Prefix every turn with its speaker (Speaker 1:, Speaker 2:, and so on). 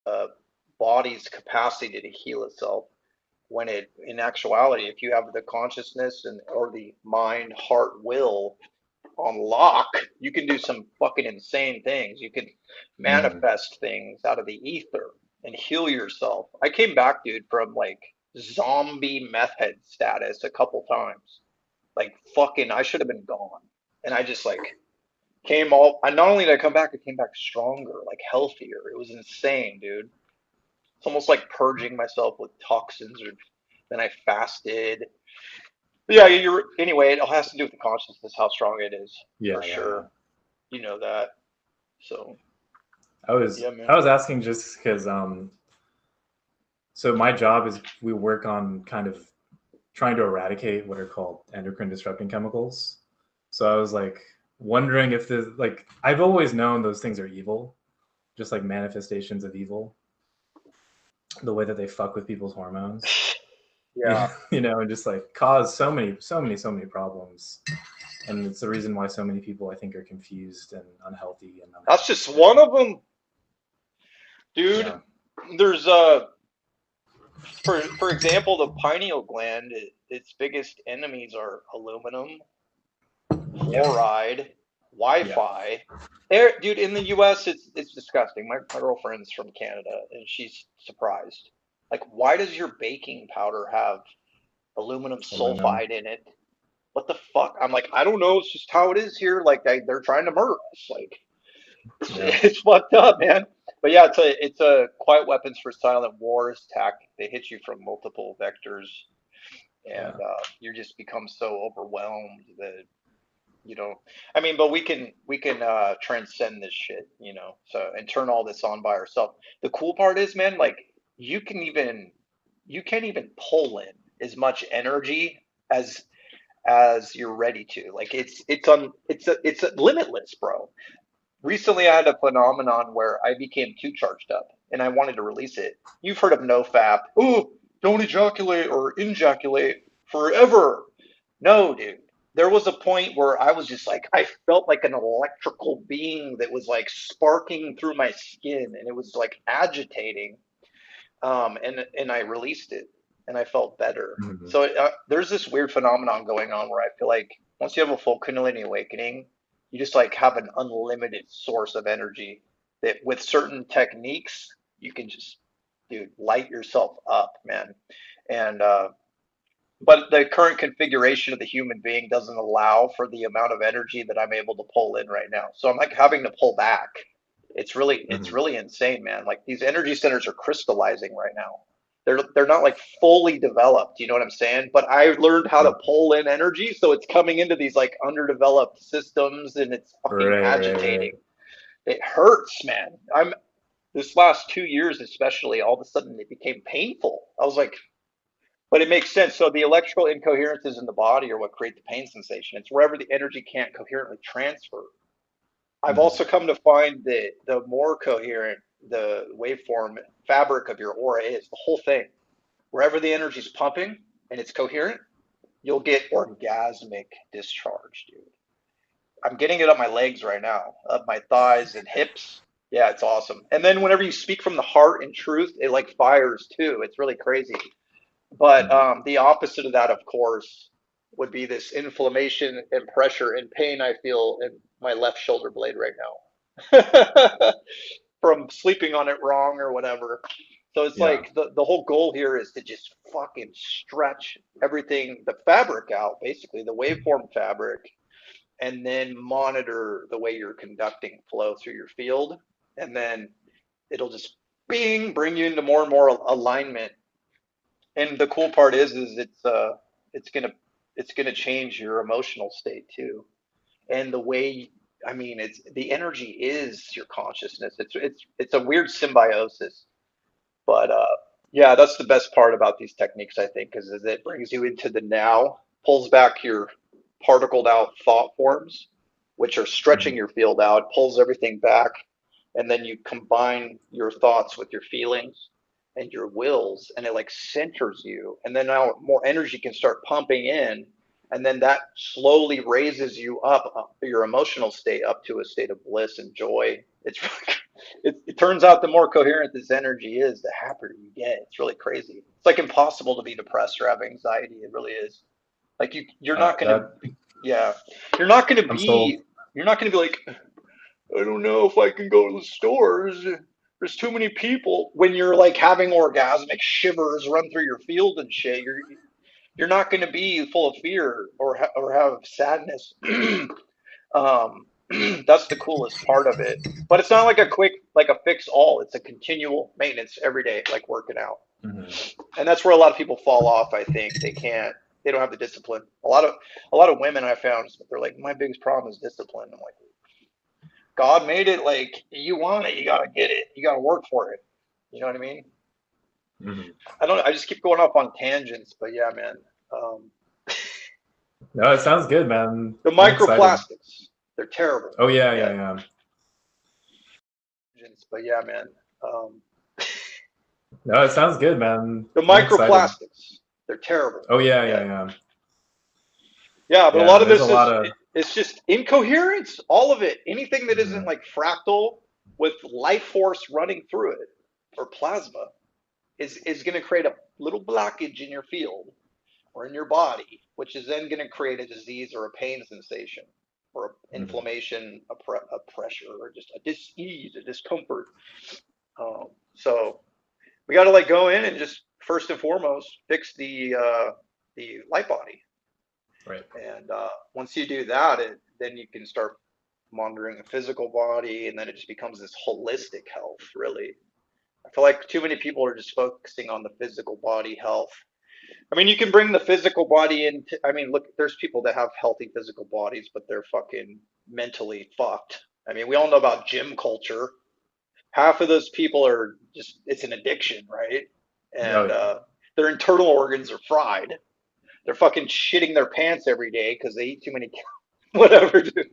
Speaker 1: uh, body's capacity to heal itself. When it, in actuality, if you have the consciousness and or the mind, heart, will on lock, you can do some fucking insane things. You can
Speaker 2: Mm.
Speaker 1: manifest things out of the ether and heal yourself. I came back, dude, from like zombie meth head status a couple times. Like fucking, I should have been gone. And I just like came all. I not only did I come back, I came back stronger, like healthier. It was insane, dude. It's almost like purging myself with toxins, or then I fasted. But yeah, you're anyway. It all has to do with the consciousness, how strong it is, for
Speaker 2: Yeah, yeah, yeah.
Speaker 1: sure. You know that. So
Speaker 2: I was
Speaker 1: yeah,
Speaker 2: I
Speaker 1: man.
Speaker 2: was asking just because so my job is we work on kind of trying to eradicate what are called endocrine disrupting chemicals. So I was like wondering if this like I've always known those things are evil, just like manifestations of evil, the way that they fuck with people's hormones.
Speaker 1: Yeah,
Speaker 2: And just like cause so many problems. And it's the reason why so many people I think are confused and unhealthy and
Speaker 1: that's just
Speaker 2: unhappy.
Speaker 1: one of them, dude.
Speaker 2: Yeah.
Speaker 1: There's for example, the pineal gland. Its biggest enemies are aluminum,
Speaker 2: Yeah.
Speaker 1: fluoride,
Speaker 2: Yeah.
Speaker 1: Wi-Fi. There, dude, in the U.S., it's disgusting. My girlfriend's from Canada, and she's surprised. Like, why does your baking powder have aluminum
Speaker 2: Aluminum.
Speaker 1: sulfide in it? What the fuck? I'm like, I don't know. It's just how it is here. Like, they're trying to murder us. Like,
Speaker 2: Yeah.
Speaker 1: it's fucked up, man. But yeah, it's a quiet weapons for silent wars tactic. They hit you from multiple vectors, and
Speaker 2: Yeah.
Speaker 1: you just become so overwhelmed that you don't. I mean, but we can transcend this shit, so and turn all this on by ourselves. The cool part is, man, like you can even you can't even pull in as much energy as you're ready to. Like it's limitless, bro. Recently, I had a phenomenon where I became too charged up and I wanted to release it. You've heard of NoFap. Ooh, don't ejaculate or injaculate forever. No, dude. There was a point where I was just like, I felt like an electrical being that was like sparking through my skin and it was like agitating. And I released it and I felt better.
Speaker 2: Mhm.
Speaker 1: So there's this weird phenomenon going on where I feel like once you have a full Kundalini awakening, you just like have an unlimited source of energy that with certain techniques you can just, dude, light yourself up, man. And but the current configuration of the human being doesn't allow for the amount of energy that I'm able to pull in right now. So I'm like having to pull back. It's
Speaker 2: Mhm.
Speaker 1: really insane, man. Like these energy centers are crystallizing right now. They're not like fully developed, you know what I'm saying? But I learned how to
Speaker 2: Yeah.
Speaker 1: pull in energy, so it's coming into these like underdeveloped systems and it's fucking
Speaker 2: Right, right,
Speaker 1: agitating.
Speaker 2: right.
Speaker 1: It hurts, man. I'm this last 2 years especially, all of a sudden it became painful. I was like, but it makes sense. So the electrical incoherences in the body are what create the pain sensation. It's wherever the energy can't coherently transfer. I've
Speaker 2: Mhm.
Speaker 1: also come to find that the more coherent the waveform fabric of your aura is, the whole thing, wherever the energy is pumping and it's coherent, you'll get orgasmic discharge, dude. I'm getting it up my legs right now, up my thighs and hips. Yeah, it's awesome. And then whenever you speak from the heart and truth, it like fires too. It's really crazy. But
Speaker 2: Mhm.
Speaker 1: the opposite of that, of course, would be this inflammation and pressure and pain I feel in my left shoulder blade right now from sleeping on it wrong or whatever. So it's
Speaker 2: Yeah.
Speaker 1: like the whole goal here is to just fucking stretch everything, the fabric out, basically, the waveform fabric, and then monitor the way you're conducting flow through your field. And then it'll just bring you into more and more alignment. And the cool part is it's gonna it's gonna change your emotional state too. And the way I mean it's the energy is your consciousness. It's a weird symbiosis. But yeah, that's the best part about these techniques, I think, is it brings you into the now, pulls back your particled out thought forms, which are stretching
Speaker 2: Mhm.
Speaker 1: your field out, pulls everything back, and then you combine your thoughts with your feelings and your wills, and it like centers you. And then now more energy can start pumping in, and then that slowly raises you up your emotional state up to a state of bliss and joy. It's It turns out the more coherent this energy is, the happier you get. It's really crazy. It's like impossible to be depressed or have anxiety. It really is. Like you're not gonna,
Speaker 2: That
Speaker 1: yeah, you're not gonna
Speaker 2: I'm sold.
Speaker 1: be, you're not gonna be like, I don't know if I can go to the stores. There's too many people. When you're like having orgasmic shivers run through your field and shit, you're not gonna be full of fear or have sadness. Um, that's the coolest part of it. But it's not like a quick, like a fix all. It's a continual maintenance every day, like working out.
Speaker 2: Mhm.
Speaker 1: And that's where a lot of people fall off. I think they don't have the discipline. A lot of women I found, they're like, my biggest problem is discipline. I'm like, God made it like you want it, you gotta get it, you gotta work for it. You know what I mean?
Speaker 2: Mhm.
Speaker 1: I don't. I just keep going off on tangents, but yeah, man. Um,
Speaker 2: No, it sounds good, man.
Speaker 1: the
Speaker 2: I'm excited.
Speaker 1: microplastics, they're terrible.
Speaker 2: Oh yeah,
Speaker 1: Yeah,
Speaker 2: yeah, yeah.
Speaker 1: but yeah, man. Um,
Speaker 2: No, it sounds good, man.
Speaker 1: the
Speaker 2: I'm excited.
Speaker 1: microplastics, they're terrible.
Speaker 2: Oh yeah,
Speaker 1: Yeah,
Speaker 2: yeah, yeah.
Speaker 1: yeah, but a lot
Speaker 2: Yeah,
Speaker 1: of
Speaker 2: there's a
Speaker 1: this
Speaker 2: lot
Speaker 1: is
Speaker 2: of
Speaker 1: it's just incoherence. All of it, anything that isn't
Speaker 2: mhm.
Speaker 1: like fractal with life force running through it or plasma is going to create a little blockage in your field or in your body, which is then going to create a disease or a pain sensation or
Speaker 2: Mhm.
Speaker 1: inflammation, a pressure, or just a dis-ease, a discomfort. So we got to like go in and just first and foremost fix the light body,
Speaker 2: Right.
Speaker 1: and once you do that, then you can start monitoring the physical body, and then it just becomes this holistic health. Really, I feel like too many people are just focusing on the physical body health. I mean, you can bring the physical body into, I mean, look, there's people that have healthy physical bodies, but they're fucking mentally fucked. I mean, we all know about gym culture. Half of those people are just, it's an addiction, right?
Speaker 2: Oh
Speaker 1: And
Speaker 2: yeah.
Speaker 1: their internal organs are fried. They're fucking shitting their pants every day because they eat too many, whatever, dude.